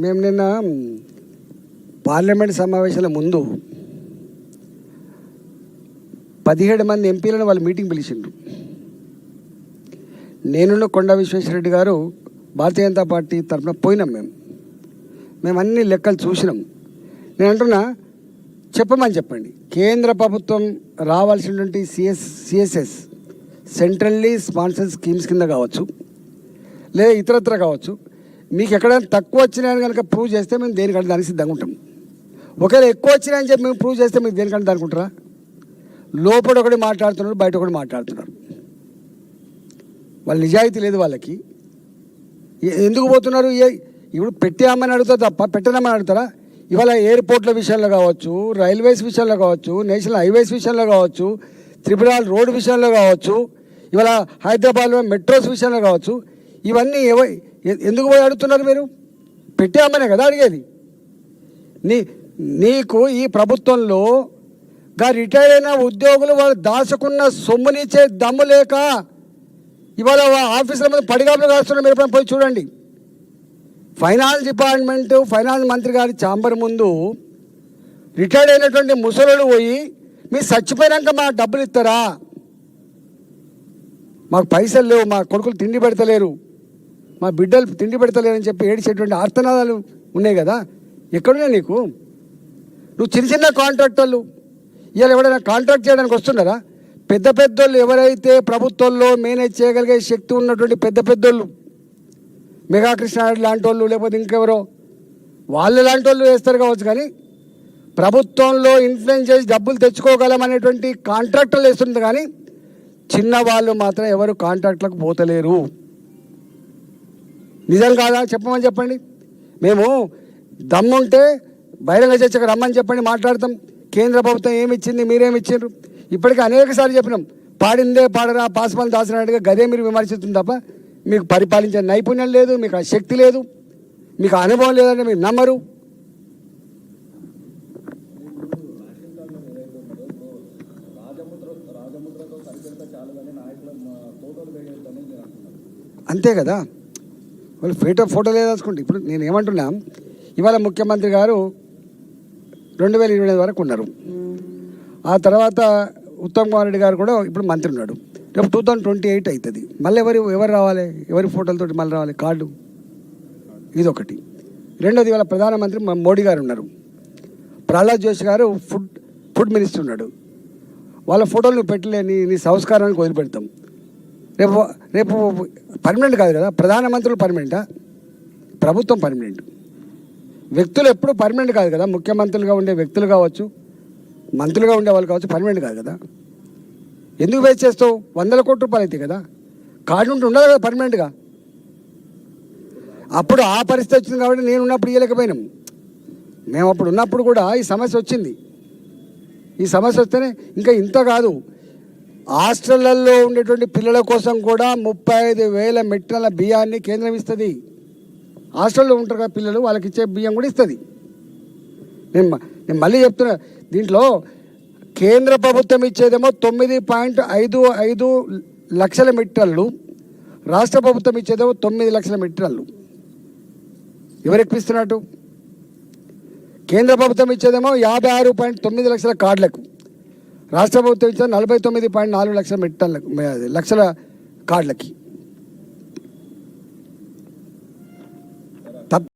మేము నిన్న పార్లమెంట్ సమావేశాల ముందు 17 మంది ఎంపీలను వాళ్ళు మీటింగ్ పిలిచిండ్రు. నేను కొండ విశ్వేశ్వరరెడ్డి గారు భారతీయ జనతా పార్టీ తరఫున పోయినాం. మేము అన్ని లెక్కలు చూసినాం. నేను అంటున్నా, చెప్పండి. కేంద్ర ప్రభుత్వం రావాల్సినటువంటి సిఎస్ఎస్ సెంట్రల్లీ స్పాన్సర్డ్ స్కీమ్స్ కింద కావచ్చు, లేదా ఇతరత్ర కావచ్చు, మీకు ఎక్కడైనా తక్కువ వచ్చినాయని కనుక ప్రూవ్ చేస్తే మేము దేనికంటే దానికి సిద్ధంగా ఉంటాం. ఒకవేళ ఎక్కువ వచ్చినాయని చెప్పి మేము ప్రూవ్ చేస్తే మీకు దేనికంటే అనుకుంటారా? లోపల ఒకటి మాట్లాడుతున్నారు, బయట ఒకటి మాట్లాడుతున్నారు. వాళ్ళ నిజాయితీ లేదు వాళ్ళకి. ఎందుకు పోతున్నారు? ఇప్పుడు పెట్టామని అడుగుతారు తప్ప పెట్టనామని అడుగుతారా? ఇవాళ ఎయిర్పోర్ట్ల విషయంలో కావచ్చు, రైల్వేస్ విషయంలో కావచ్చు, నేషనల్ హైవేస్ విషయంలో కావచ్చు, త్రిపురాల రోడ్డు విషయంలో కావచ్చు, ఇవాళ హైదరాబాద్లో మెట్రోస్ విషయంలో కావచ్చు, ఇవన్నీ ఎందుకు పోయి అడుగుతున్నారు? మీరు పెట్టామనే కదా అడిగేది. నీకు ఈ ప్రభుత్వంలో రిటైర్ అయిన ఉద్యోగులు వాళ్ళు దాచుకున్న సొమ్మునిచ్చే దమ్ము లేక ఇవాళ ఆఫీసుల మీద పడిగాపులు కాస్తున్నారు. మీరు ఎప్పుడైనా పోయి చూడండి. ఫైనాన్స్ డిపార్ట్మెంటు, ఫైనాన్స్ మంత్రి గారి ఛాంబర్ ముందు రిటైర్డ్ అయినటువంటి ముసలుడు పోయి మీరు చచ్చిపోయినాక మా డబ్బులు ఇస్తారా, మాకు పైసలు లేవు, మా కొడుకులు తిండి పెడతలేరు, మా బిడ్డలు తిండి పెడతలేరు అని చెప్పి ఏడిచేటువంటి ఆర్తనాదాలు ఉన్నాయి కదా. ఎక్కడున్నా నీకు? నువ్వు చిన్న కాంట్రాక్టర్లు ఇవాళ ఎవరైనా కాంట్రాక్ట్ చేయడానికి వస్తున్నారా? పెద్దోళ్ళు ఎవరైతే ప్రభుత్వంలో మేనేజ్ చేయగలిగే శక్తి ఉన్నటువంటి పెద్దోళ్ళు, మెగా కృష్ణారెడ్డి లాంటి వాళ్ళు, లేకపోతే ఇంకెవరో వాళ్ళు లాంటి వాళ్ళు వేస్తారు కావచ్చు. కానీ ప్రభుత్వంలో ఇన్ఫ్లుయెన్స్ చేసి డబ్బులు తెచ్చుకోగలమనేటువంటి కాంట్రాక్టర్లు వేస్తుంది. కానీ చిన్న వాళ్ళు మాత్రం ఎవరు కాంట్రాక్ట్లకు పోతలేరు. నిజం కాదా? చెప్పండి. మేము దమ్ముంటే బహిరంగ చర్చకు రమ్మని చెప్పండి, మాట్లాడతాం. కేంద్ర ప్రభుత్వం ఏమిచ్చింది, మీరేమిచ్చిండ్రు? ఇప్పటికీ అనేకసార్లు చెప్పినాం. పాడిందే పాడరా, పాస్పాలు దాచినట్టుగా గదే మీరు విమర్శిస్తుంది తప్ప మీకు పరిపాలించే నైపుణ్యం లేదు, మీకు ఆ శక్తి లేదు, మీకు అనుభవం లేదంటే మీరు నమ్మరు. అంతే కదా, వాళ్ళు ఫోటో లేదాచుకోండి. ఇప్పుడు నేను ఏమంటున్నా, ఇవాళ ముఖ్యమంత్రి గారు 2025 వరకు ఉన్నారు. ఆ తర్వాత ఉత్తమ్ కుమార్ రెడ్డి గారు కూడా ఇప్పుడు మంత్రి ఉన్నాడు. రేపు 2028 అవుతుంది. మళ్ళీ ఎవరు రావాలి? ఎవరి ఫోటోలతోటి మళ్ళీ రావాలి? కార్డు ఇదొకటి. రెండోది, ఇవాళ ప్రధానమంత్రి మోడీ గారు ఉన్నారు, ప్రహ్లాద్ జోషి గారు ఫుడ్ మినిస్టర్ ఉన్నాడు. వాళ్ళ ఫోటోలు నువ్వు పెట్టలే, నీ సంస్కారానికి వదిలిపెడతాం. రేపు పర్మనెంట్ కాదు కదా, ప్రధానమంత్రులు పర్మనెంటా? ప్రభుత్వం పర్మనెంట్. వ్యక్తులు ఎప్పుడు పర్మనెంట్ కాదు కదా. ముఖ్యమంత్రులుగా ఉండే వ్యక్తులు కావచ్చు, మంత్రులుగా ఉండే వాళ్ళు కావచ్చు, పర్మనెంట్ కాదు కదా. ఎందుకు వేస్ట్ చేస్తావు? 100 కోట్ల రూపాయలు అవుతాయి కదా. కార్డు ఉంటే ఉండదు కదా పర్మనెంట్గా. అప్పుడు ఆ పరిస్థితి వచ్చింది కాబట్టి నేను ఉన్నప్పుడు ఇవ్వలేకపోయినాం. మేము అప్పుడు ఉన్నప్పుడు కూడా ఈ సమస్య వచ్చింది. ఈ సమస్య వస్తేనే ఇంకా ఇంత కాదు, హాస్టళ్లలో ఉండేటువంటి పిల్లల కోసం కూడా 35,000 మెట్రికల బియ్యాన్ని కేంద్రం ఇస్తుంది. హాస్టల్లో ఉంటారు కదా పిల్లలు, వాళ్ళకి ఇచ్చే బియ్యం కూడా ఇస్తుంది. నేను మళ్ళీ చెప్తున్నా, దీంట్లో కేంద్ర ప్రభుత్వం ఇచ్చేదేమో 9.55 లక్షల మెట్రికలు, రాష్ట్ర ప్రభుత్వం ఇచ్చేదేమో 9 లక్షల మెట్రికలు. ఎవరు ఎక్కువిస్తున్నట్టు? కేంద్ర ప్రభుత్వం ఇచ్చేదేమో 56.9 లక్షల కార్డులకు, రాష్ట్ర ప్రభుత్వం ఇచ్చేది 49.4 లక్షల మెట్రికలకు, లక్షల కార్డులకి.